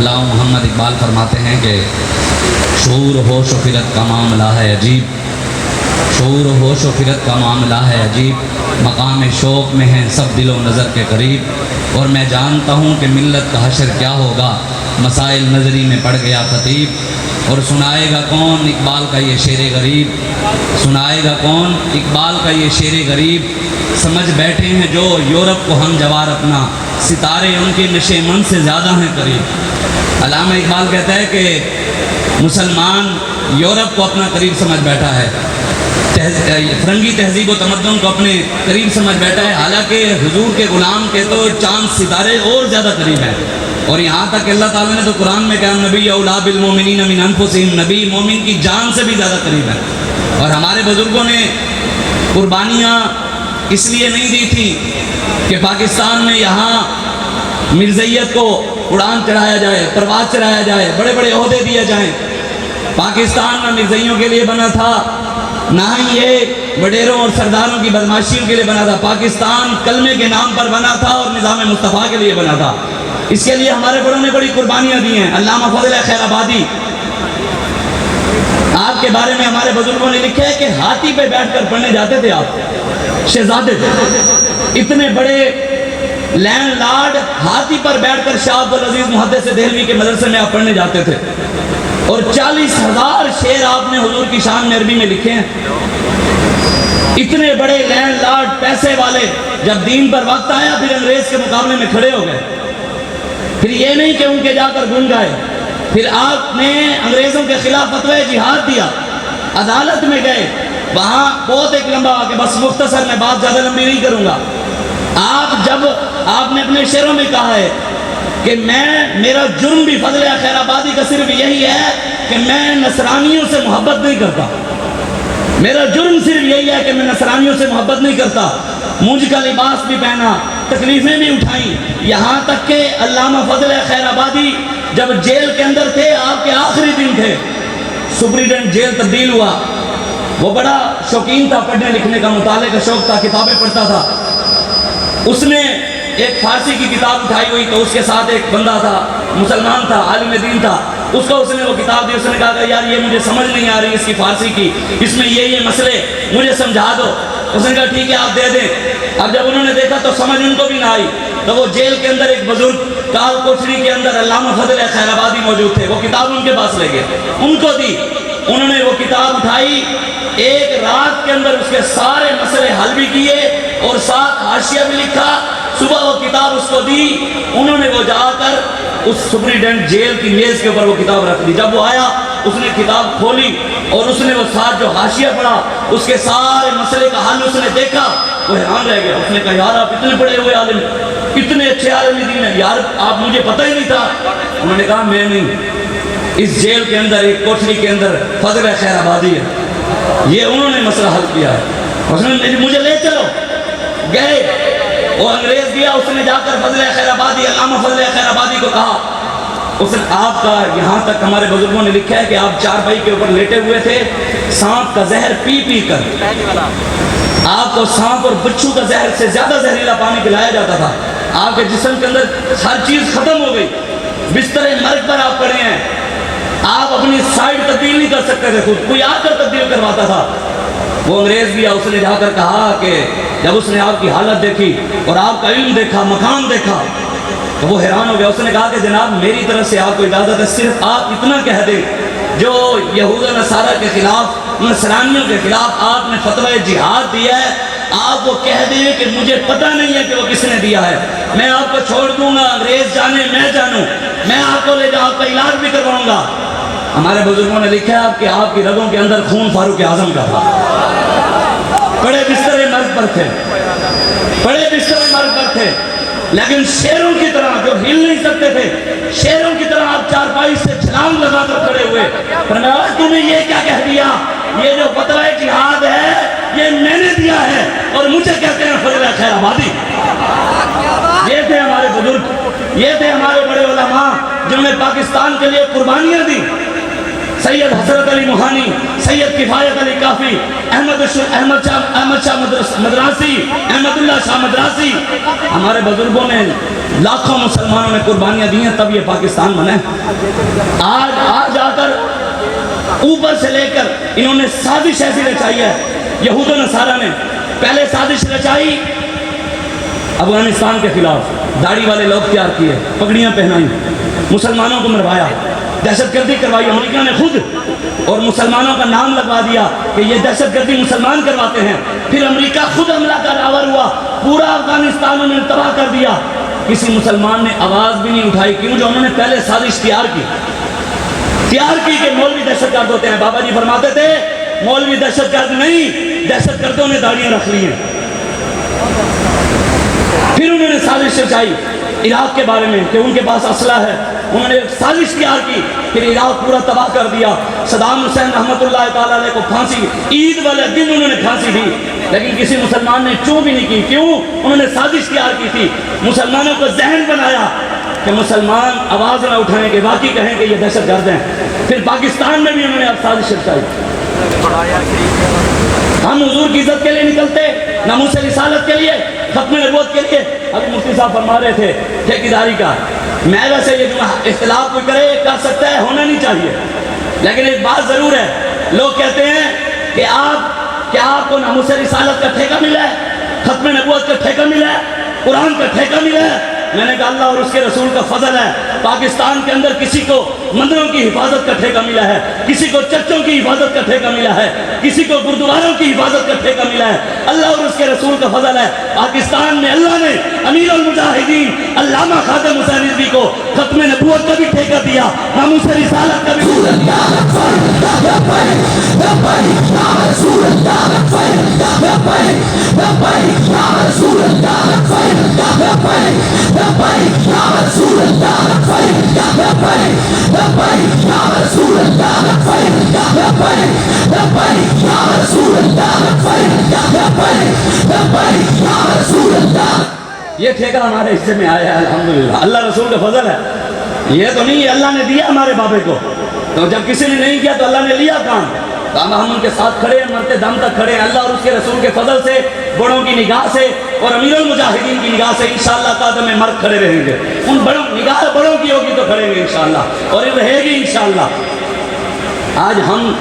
علامہ محمد اقبال فرماتے ہیں کہ شعور و ہوش و فکرت کا معاملہ ہے عجیب، شعور و ہوش و فکرت کا معاملہ ہے عجیب، مقام شوق میں ہیں سب دل و نظر کے قریب، اور میں جانتا ہوں کہ ملت کا حشر کیا ہوگا، مسائل نظری میں پڑ گیا خطیب، اور سنائے گا کون اقبال کا یہ شعر غریب، سنائے گا کون اقبال کا یہ شعر غریب، سمجھ بیٹھے ہیں جو یورپ کو ہم جوار اپنا، ستارے ان کے نشے من سے زیادہ ہیں قریب۔ علامہ اقبال کہتا ہے کہ مسلمان یورپ کو اپنا قریب سمجھ بیٹھا ہے، فرنگی تہذیب و تمدن کو اپنے قریب سمجھ بیٹھا ہے، حالانکہ حضور کے غلام کے تو چاند ستارے اور زیادہ قریب ہیں، اور یہاں تک کہ اللہ تعالیٰ نے تو قرآن میں کہا نبی اولیٰ بالمؤمنین من انفسہم، نبی مومن کی جان سے بھی زیادہ قریب ہے۔ اور ہمارے بزرگوں نے قربانیاں اس لیے نہیں دی تھی کہ پاکستان میں یہاں مرزائیت کو اڑان چڑھایا جائے، پرواز چڑھایا جائے، بڑے بڑے عہدے دیے جائیں۔ پاکستان نہ مرزائیوں کے لیے بنا تھا، نہ ہی یہ وڈیروں اور سرداروں کی بدماشیوں کے لیے بنا تھا، پاکستان کلمے کے نام پر بنا تھا اور نظام مصطفیٰ کے لیے بنا تھا۔ اس کے لیے ہمارے بڑوں نے بڑی قربانیاں دی ہیں۔ علامہ فضل خیر آبادی، آپ کے بارے میں ہمارے بزرگوں نے لکھا ہے کہ ہاتھی پہ بیٹھ کر پڑھنے جاتے تھے آپ، شہزادے تھے، اتنے بڑے لینڈ لارڈ ہاتھی پر بیٹھ کر شاہ عبدالعزیز محدث دہلوی کے مدرسے میں آپ پڑھنے جاتے تھے، اور 40,000 شعر آپ نے حضور کی شان میں عربی میں لکھے ہیں۔ اتنے بڑے لینڈ لارڈ پیسے والے جب دین پر وقت آیا پھر انگریز کے مقابلے میں کھڑے ہو گئے، پھر یہ نہیں کہ ان کے جا کر گن گئے، پھر آپ نے انگریزوں کے خلاف فتوی جہاد دیا، عدالت میں گئے، وہاں بہت ایک لمبا کہ بس مختصر میں بات زیادہ لمبی نہیں کروں گا۔ آپ نے اپنے شعروں میں کہا ہے کہ میرا جرم بھی فضل خیر آبادی کا صرف یہی ہے کہ میں نصرانیوں سے محبت نہیں کرتا، میرا جرم صرف یہی ہے کہ میں نصرانیوں سے محبت نہیں کرتا، مونج کا لباس بھی پہنا، تکلیفیں بھی اٹھائیں، یہاں تک کہ علامہ فضل خیر آبادی جب جیل کے اندر تھے، آپ کے آخری دن تھے، سپریڈنٹ جیل تبدیل ہوا، وہ بڑا شوقین تھا پڑھنے لکھنے کا، مطالعے کا شوق تھا، کتابیں پڑھتا تھا، اس نے ایک فارسی کی کتاب اٹھائی ہوئی تو اس کے ساتھ ایک بندہ تھا، مسلمان تھا، عالم دین تھا، اس کو اس نے وہ کتاب دی، اس نے کہا کہ یار یہ مجھے سمجھ نہیں آ رہی اس کی فارسی کی، اس میں یہ مسئلے مجھے سمجھا دو۔ اس نے کہا ٹھیک ہے آپ دے دیں۔ اب جب انہوں نے دیکھا تو سمجھ ان کو بھی نہ آئی، تو وہ جیل کے اندر ایک بزرگ کال کوٹری کے اندر علامہ فضل خیر آبادی موجود تھے، وہ کتاب ان کے پاس لے گئے، ان کو دی، انہوں نے وہ کتاب اٹھائی، ایک رات کے اندر اس کے سارے مسئلے حل بھی کیے اور ساتھ حاشیہ بھی لکھا، صبح وہ کتاب اس کو دی، انہوں نے وہ جا کر اس سپریڈنٹ جیل کی میز کے اوپر وہ کتاب رکھ دی۔ جب وہ آیا اس نے کتاب کھولی اور اس نے وہ ساتھ جو حاشیہ پڑھا، اس کے سارے مسئلے کا حل اس نے دیکھا، وہ حیران رہ گیا۔ اس نے کہا یار آپ اتنے پڑھے ہوئے عالم، اتنے اچھے عالم دین ہیں، یار آپ مجھے پتہ ہی نہیں تھا۔ انہوں نے کہا میں نہیں، اس جیل کے اندر ایک کوٹری کے اندر فضل خیر آبادی ہے، یہ انہوں نے مسئلہ حل کیا ہے۔ اس نے مجھے لے چلو، گئے، وہ انگریز گیا، اس نے جا کر فضل خیر آبادی، علامہ فضل خیر آبادی کو کہا، اس نے آپ کا یہاں تک ہمارے بزرگوں نے لکھا ہے کہ آپ چارپائی کے اوپر لیٹے ہوئے تھے، سانپ کا زہر پی پی کر آپ کو سانپ اور بچھو کا زہر سے زیادہ زہریلا پانی پلایا جاتا تھا، آپ کے جسم کے اندر ہر چیز ختم ہو گئی، بستر مرگ پر آپ پڑے ہیں، آپ اپنی سائیڈ تبدیل نہیں کر سکتے تھے، خود کوئی آ کر تبدیل کرواتا تھا۔ وہ انگریز گیا، اس نے جا کر کہا کہ جب اس نے آپ کی حالت دیکھی اور آپ کا علم دیکھا، مقام دیکھا، تو وہ حیران ہو گیا۔ اس نے کہا کہ جناب میری طرف سے آپ کو اجازت ہے، صرف آپ اتنا کہہ دیں، جو یہود و نصارہ کے خلاف، نصرانیوں کے خلاف آپ نے فتوی جہاد دیا ہے، آپ وہ کہہ دیں کہ مجھے پتہ نہیں ہے کہ وہ کس نے دیا ہے، میں آپ کو چھوڑ دوں گا، انگریز جانے میں جانوں، میں آپ کو لے جا آپ کا علاج بھی کرواؤں گا۔ ہمارے بزرگوں نے لکھا ہے کہ آپ کی رگوں کے اندر خون فاروق اعظم کا تھا، بڑے بستر مرگ پر تھے، بڑے بستر مرگ پر تھے، لیکن شیروں کی طرح جو ہل نہیں سکتے تھے، شیروں کی طرح آپ چارپائی سے چھلانگ لگا کر کھڑے ہوئے، فرمایا تم نے یہ کیا کہہ دیا، یہ جو فتوی جہاد ہے یہ میں نے دیا ہے اور مجھے کہتے ہیں فضل خیر آبادی۔ یہ تھے ہمارے بزرگ، یہ تھے ہمارے بڑے علماء جنہوں نے پاکستان کے لیے قربانیاں دی۔ سید حضرت علی موہانی، سید کفایت علی کافی، احمد شاہ مدراسی، احمد اللہ شاہ مدراسی، ہمارے بزرگوں نے لاکھوں مسلمانوں نے قربانیاں دی ہیں تب یہ پاکستان بنا ہے۔ آج آ کر اوپر سے لے کر انہوں نے سازش ایسی رچائی ہے، یہود و نصارہ نے پہلے سازش رچائی افغانستان کے خلاف، داڑھی والے لوگ تیار کیے، پگڑیاں پہنائی، مسلمانوں کو مروایا، دہشت گردی کروائی امریکہ نے خود، اور مسلمانوں کا نام لگوا دیا کہ یہ دہشت گردی مسلمان کرواتے ہیں۔ پھر امریکہ خود حملہ کر آور ہوا، پورا افغانستان انہوں نے تباہ کر دیا، کسی مسلمان نے آواز بھی نہیں اٹھائی، کیوں؟ جو انہوں نے پہلے سازش تیار کی کہ مولوی دہشت گرد ہوتے ہیں۔ بابا جی فرماتے تھے مولوی دہشت گرد نہیں، دہشت گردوں نے داڑیاں رکھ لی ہیں۔ پھر انہوں نے سازش رچائی عراق کے بارے میں کہ ان کے پاس اسلحہ ہے، انہوں نے ایک سازش تیار کی، پھر عراق پورا تباہ کر دیا۔ صدام حسین رحمۃ اللہ تعالیٰ علیہ کو پھانسی، عید والے دن انہوں نے پھانسی دی، لیکن کسی مسلمان نے چوں بھی نہیں کی، کیوں؟ انہوں نے سازش تیار کی تھی، مسلمانوں کو ذہن بنایا کہ مسلمان آواز نہ اٹھائیں کہ واقعی کہیں کہ یہ دہشت گرد ہیں۔ پھر پاکستان میں بھی انہوں نے اب سازش رچائی۔ ہم حضور کی عزت کے لیے نکلتے، ناموس رسالت کے لیے، ختم نبوت کے لیے۔ ابھی مفتی صاحب فرما رہے تھے ٹھیکیداری کا، میں ویسے یہ اختلاف کوئی کرے کر سکتا ہے، ہونا نہیں چاہیے، لیکن ایک بات ضرور ہے، لوگ کہتے ہیں کہ آپ کو ناموس رسالت کا ٹھیکہ ملا ہے، ختم نبوت کا ٹھیکہ ملا ہے، قرآن کا ٹھیکہ ملا ہے۔ میں نے کہا اللہ اور اس کے رسول کا فضل ہے، پاکستان کے اندر کسی کو مندروں کی حفاظت کا ٹھیکہ ملا ہے، کسی کو چرچوں کی حفاظت کا ٹھیکہ ملا ہے، کسی کو گردواروں کی حفاظت کا ٹھیکہ ملا ہے۔ اللہ اور اس کے رسول کا فضل ہے، پاکستان میں اللہ نے امیر المجاہدین علامہ خادم حسین رضوی کو ختم نبوت کا بھی ٹھیکہ دیا، ناموس رسالت کا بھی یہ ٹھیکہ ہمارے حصے میں آیا ہے الحمدللہ، اللہ رسول کا فضل ہے۔ یہ تو نہیں اللہ نے دیا ہمارے بابے کو، تو جب کسی نے نہیں کیا تو اللہ نے لیا کام، تو ہم ان کے ساتھ کھڑے ہیں، مرتے دم تک کھڑے ہیں، اللہ اور اس کے رسول کے فضل سے، بڑوں کی نگاہ سے اور امیر المجاہدین کی نگاہ سے انشاءاللہ قدم مرد کھڑے رہیں گے۔ ان نگاہ بڑوں کی ہوگی تو کھڑیں گے انشاءاللہ، اور یہ رہے گی انشاءاللہ۔ آج ہم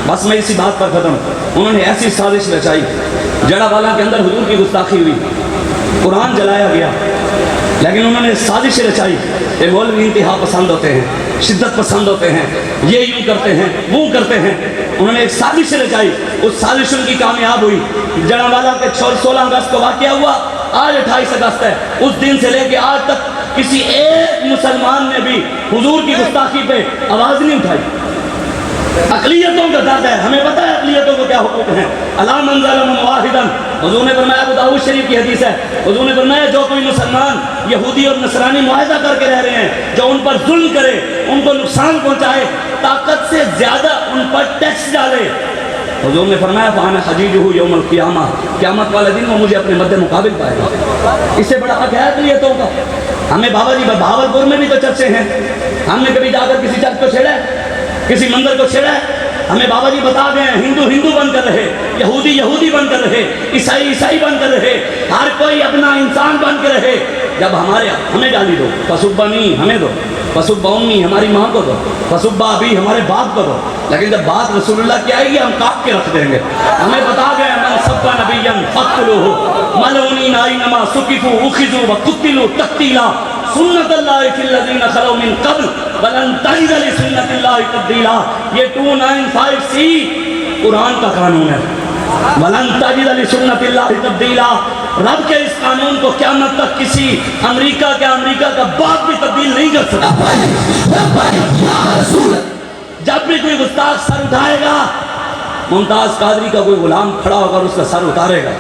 بس میں اسی بات پر ختم، انہوں نے ایسی سازش رچائی، جڑا والا کے اندر حضور کی گستاخی ہوئی، قرآن جلایا گیا، لیکن انہوں نے سازش رچائی کہ مولوی انتہا پسند ہوتے ہیں، شدت پسند ہوتے ہیں، یہ یوں کرتے ہیں وہ کرتے ہیں۔ انہوں نے ایک سازش رچائی، اس سازش ان کی کامیاب ہوئی۔ جڑاوالا کے 16 اگست کو واقعہ ہوا، آج 28 اگست ہے، اس دن سے لے کے آج تک کسی ایک مسلمان نے بھی حضور کی گستاخی پہ آواز نہیں اٹھائی۔ اقلیتوں کا درد ہے، ہمیں پتہ ہے اقلیتوں کو کیا حقوق ہیں۔ الا من ظلم واحدا، حضور نے فرمایا، ابو داؤد شریف کی حدیث ہے، حضور نے فرمایا جو کوئی مسلمان یہودی اور نصرانی معاہدہ کر کے رہ رہے ہیں، جو ان پر ظلم کرے، ان کو نقصان پہنچائے، طاقت سے زیادہ ان پر ٹیکس ڈالے، حضور نے فرمایا فانا حجیجہ یوم القیامہ، قیامت والے دن وہ مجھے اپنے مد مقابل پائے گا۔ اس سے بڑا حق ہے اقلیتوں کا۔ ہمیں بابا جی بہاولپور میں بھی تو چرچے ہیں، ہم نے کبھی جا کر کسی چرچ کو چھیڑا ہے، کسی مندر کو چھیڑا ہے؟ ہمیں بابا جی بتا گئے ہیں، ہندو ہندو بن کر رہے، یہودی یہودی بن کر رہے، عیسائی عیسائی بن کر رہے، ہر کوئی اپنا انسان بن کے رہے۔ جب ہمیں گالی دو، فسبنی ہمیں دو، فسب امی ہماری ماں کو دو، فسب ابی ہمارے باپ کو دو، لیکن جب بات رسول اللہ کی آئے گی ہم کاٹ کے رکھ دیں گے۔ ہمیں بتا گئے من سب نبیا فقتلوہ ملعونین اینما ثقفوا اخذوا وقتلوا تقتیلا، سنت اللہ فی الذین خلوا من قبل ولن تجد لسنت اللہ تبدیلا۔ یہ 295C قرآن کا قانون ہے، ولن تجد لسنت اللہ تبدیلا۔ رب کے اس قانون کو قیامت تک کسی امریکہ کا باپ بھی تبدیل نہیں کر سکتا۔ جب بھی کوئی گستاخ سر اٹھائے گا، ممتاز قادری کا کوئی غلام کھڑا ہوگا اور اس کا سر اتارے گا،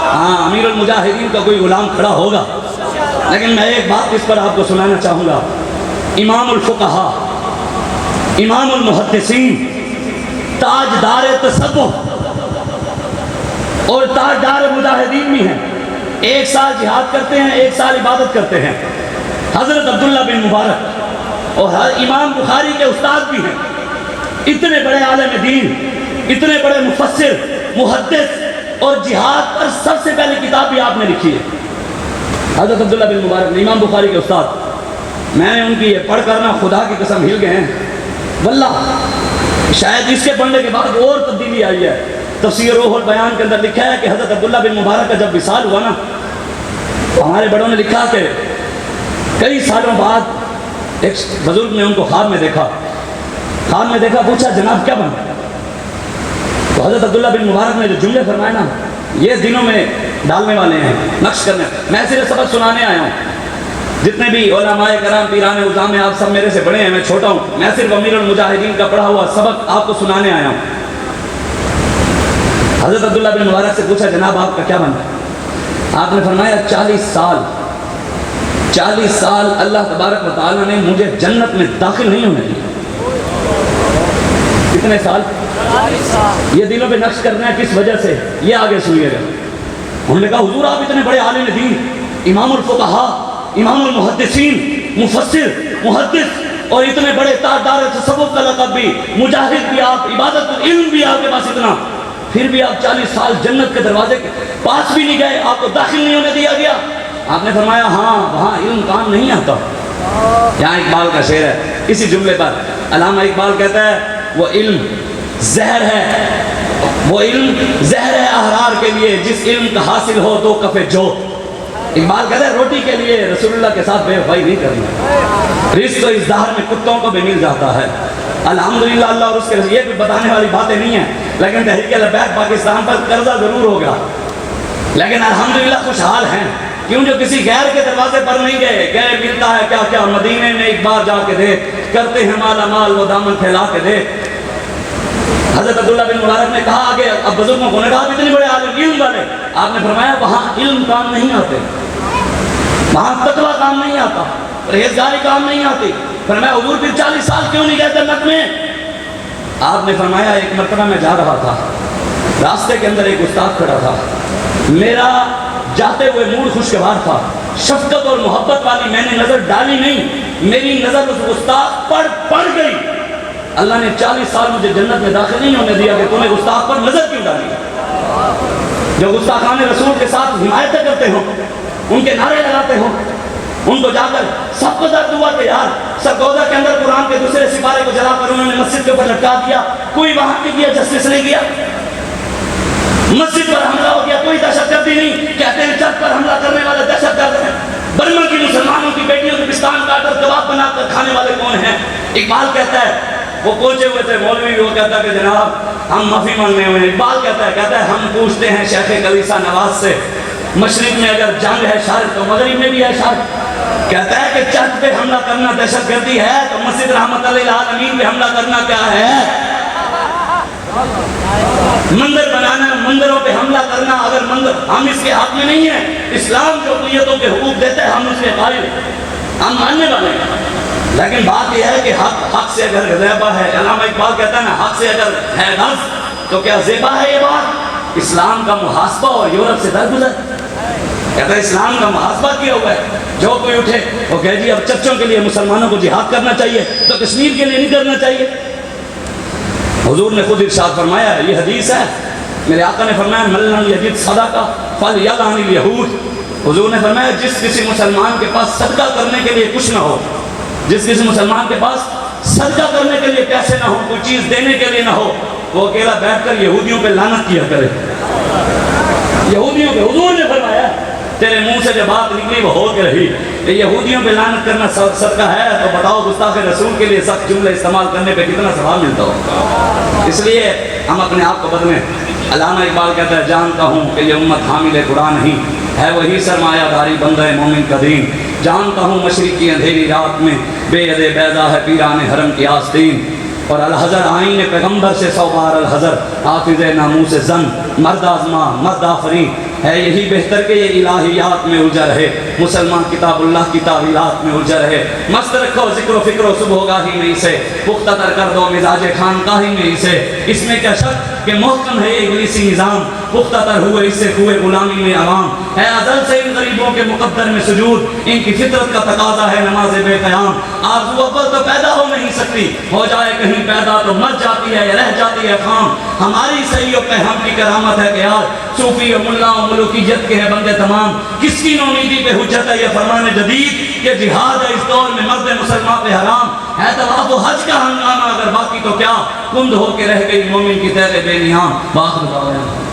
ہاں امیر المجاہدین کا کوئی غلام کھڑا ہوگا۔ لیکن میں ایک بات اس پر آپ کو سنانا چاہوں گا، امام الفقہا، امام المحدثین، تاجدار تصوف اور تاجدار مجاہدین بھی ہیں، ایک سال جہاد کرتے ہیں، ایک سال عبادت کرتے ہیں، حضرت عبداللہ بن مبارک اور امام بخاری کے استاد بھی ہیں، اتنے بڑے عالم دین، اتنے بڑے مفسر، محدث، اور جہاد پر سب سے پہلی کتاب بھی آپ نے لکھی ہے، حضرت عبداللہ بن مبارک نے، امام بخاری کے استاد، میں نے ان کی یہ پڑھ کر نا خدا کی قسم ہل گئے ہیں واللہ، شاید اس کے پڑھنے کے بعد اور تبدیلی آئی ہے۔ تفسیر روح البیان کے اندر لکھا ہے کہ حضرت عبداللہ بن مبارک کا جب وصال ہوا نا، ہمارے بڑوں نے لکھا کہ کئی سالوں بعد ایک بزرگ نے ان کو خواب میں دیکھا، پوچھا جناب کیا بنا؟ تو حضرت عبداللہ بن مبارک نے جو جملے فرمائے نا، یہ دنوں میں ڈالنے والے ہیں، نقش کرنے۔ میں صرف سبق سنانے آیا ہوں، جتنے بھی علماء کرام پیران عظام ہیں آپ سب میرے سے بڑے ہیں، میں چھوٹا ہوں، میں صرف امیر المجاہدین کا پڑھا ہوا سبق آپ کو سنانے آیا ہوں۔ حضرت عبداللہ بن مبارک سے پوچھا جناب آپ کا کیا بنا؟ آپ نے فرمایا 40 سال اللہ تبارک و تعالیٰ نے مجھے جنت میں داخل نہیں ہونے دیا۔ کتنے سال؟ 40 سال۔ یہ دلوں پہ نقش کرنا ہے کس وجہ سے، یہ آگے سنیے گا۔ انہوں نے کہا حضور آپ اتنے بڑے عالم دین، امام الفقہاء، امام المحدثین، مفسر، محدث، اور اتنے بڑے تاجدار تصوف کا لقب بھی، مجاہد بھی آپ، عبادت علم بھی آپ کے پاس اتنا، پھر بھی آپ 40 سال جنت کے دروازے کے پاس بھی نہیں گئے، آپ کو داخل نہیں ہونے دیا گیا۔ آپ نے فرمایا ہاں وہاں علم کام نہیں آتا۔ یہاں اقبال کا شعر ہے اسی جملے پر، علامہ اقبال کہتا ہے وہ علم زہر ہے، وہ علم زہر ہے احرار کے لیے، جس علم کا حاصل ہو تو کفے جو۔ اقبال کہتا ہے روٹی کے لیے رسول اللہ کے ساتھ بے وفائی نہیں کرنا، رزق تو اس دہر میں کتوں کو بھی مل جاتا ہے۔ الحمدللہ اللہ اور اس کے یہ بھی بتانے والی باتیں نہیں ہیں، لیکن تحریک لبیک پاکستان پر قرضہ ضرور ہوگا، لیکن الحمدللہ خوشحال ہیں، کیوں جو کسی غیر کے دروازے پر نہیں گئے ملتا ہے کیا کیا، مدینے میں ایک بار جا کے دے، کرتے ہیں مالا مال وہ دامن پھیلا کے دے۔ حضرت عبداللہ بن مبارک نے کہا آگے، اب بزرگوں کو نے کہا اتنے بڑے عالم علم والے، آپ نے فرمایا وہاں علم کام نہیں آتے، وہاں تقویٰ کام نہیں آتا، پرہیزگاری کام نہیں آتی۔ فرمایا حضور پھر 40 سال کیوں نہیں گئے جنت میں؟ آپ نے فرمایا ایک مرتبہ میں جا رہا تھا، راستے کے اندر ایک استاد کھڑا تھا، میرا جاتے ہوئے موڈ خوشگوار تھا، شفقت اور محبت والی میں نے نظر ڈالی نہیں، میری نظر اس استاد پر پڑ گئی۔ اللہ نے 40 سال مجھے جنت میں داخل نہیں ہونے دیا کہ تم نے استاد پر نظر کیوں ڈالی؟ جو گستاخان رسول کے ساتھ حمایتیں کرتے ہو، ان کے نعرے لگاتے ہو، ان کو جا کر سب کو درد ہوا کہ یار سرگودا کے اندر قرآن کے دوسرے سپارے کو جلا کر انہوں نے مسجد کے اوپر لٹکا دیا، کوئی وہاں کی کیا جسٹس نہیں کیا، مسجد پر حملہ ہو گیا، کوئی دہشت گردی نہیں، کہتے ہیں چرچ پر حملہ کرنے والے دہشت گرد ہیں، برما کی مسلمانوں کی بیٹیوں کے پستان کاٹ کر کباب بنا کر کھانے والے کون ہیں؟ اقبال کہتا ہے وہ پہنچے ہوئے تھے مولوی، وہ کہتا ہے کہ جناب ہم معافی مانگنے ہوئے ہیں۔ اقبال کہتا ہے ہم پوچھتے ہیں شیخ کلیسا نواز سے، مشرق میں اگر جنگ ہے شارق تو مغرب میں بھی ہے شارق۔ کہتا ہے کہ چرچ پہ حملہ کرنا دہشت گردی ہے تو مسجد رحمت اللہ العالمین پہ حملہ کرنا کیا ہے؟ مندر بنانا، مندروں پہ حملہ کرنا، اگر مندر ہم اس کے حق میں نہیں ہیں، اسلام جو اقلیتوں کے حقوق دیتے ہیں ہم اس کے قائل، ہم ماننے والے ہیں، لیکن بات یہ ہے کہ حق سے اگر زیبا ہے، علامہ اقبال کہتا ہے نا حق سے اگر ہے غلط تو کیا زیبا ہے یہ بات؟ اسلام کا محاسبہ اور یورپ سے درگزر، کہتا ہے اسلام کا محاسبہ کیا ہوا ہے، جو کوئی اٹھے وہ کہے جی اب چرچوں کے لیے مسلمانوں کو جہاد کرنا چاہیے تو کشمیر کے لیے نہیں کرنا چاہیے۔ حضور نے خود ارشاد فرمایا ہے، یہ حدیث ہے، میرے آقا نے فرمایا من لم یجد صدقہ فلیلعن الیہود۔ حضور نے فرمایا جس کسی مسلمان کے پاس صدقہ کرنے کے لیے کچھ نہ ہو، جس کسی مسلمان کے پاس صدقہ کرنے کے لیے پیسے نہ ہو، کوئی چیز دینے کے لیے نہ ہو، وہ اکیلا بیٹھ کر یہودیوں پہ لعنت کیا کرے۔ یہودیوں پہ حضور نے فرمایا تیرے منہ سے جو بات نکلی وہ ہو کے رہی، یہودیوں پہ لعنت کرنا صدقہ ہے تو بتاؤ گستاخ رسول کے لیے سخت جملے استعمال کرنے پہ کتنا ثواب ملتا ہو۔ اس لیے ہم اپنے آپ کو بدلیں۔ علامہ اقبال کہتا ہے جانتا ہوں کہ یہ امت حامل قرآن نہیں ہے، وہی سرمایہ داری بندہ مومن کا دین، جانتا ہوں مشرق کی اندھیری رات میں بے ید بیضا ہے پیران حرم کی آستین، اور الحضر آئین پیغمبر سے 100 بار الحضر، حافظ ناموس زن مرد آزما مرد آفرین ہے، یہی بہتر کہ یہ الہیات میں الجھا رہے، مسلمان کتاب اللہ کی تعویلات میں الجھا رہے، مست رکھو ذکر و فکر و صبح گاہی میں اسے، پختہ تر کر دو مزاج خانقاہی میں اسے، اس میں کیا شک کہ محکم ہے یہ ابلیسی نظام، پختہ تر ہوئے اس سے کوئے غلامی میں عوام، اے ازل سے ان غریبوں کے مقدر میں سجود، ان کی فطرت کا تقاضا ہے نماز بے قیام، آرزو اول تو پیدا ہو نہیں سکتی، ہو جائے کہیں پیدا تو مر جاتی ہے یا رہ جاتی ہے خام، ہماری صحیح و پہ ہم کی کرامت ہے کہ آج صوفی و ملا و ملوکیت کے ہے بندے تمام، کس کی نومیدی پہ حجت ہے یہ فرمان جدید کہ جہاد ہے اس دور میں مرد مسلمان پہ حرام ہے، طواف و حج کا ہنگامہ اگر باقی تو کیا کند ہو کے رہ گئی مومن کی تیر بے نیام، باخر دعوانا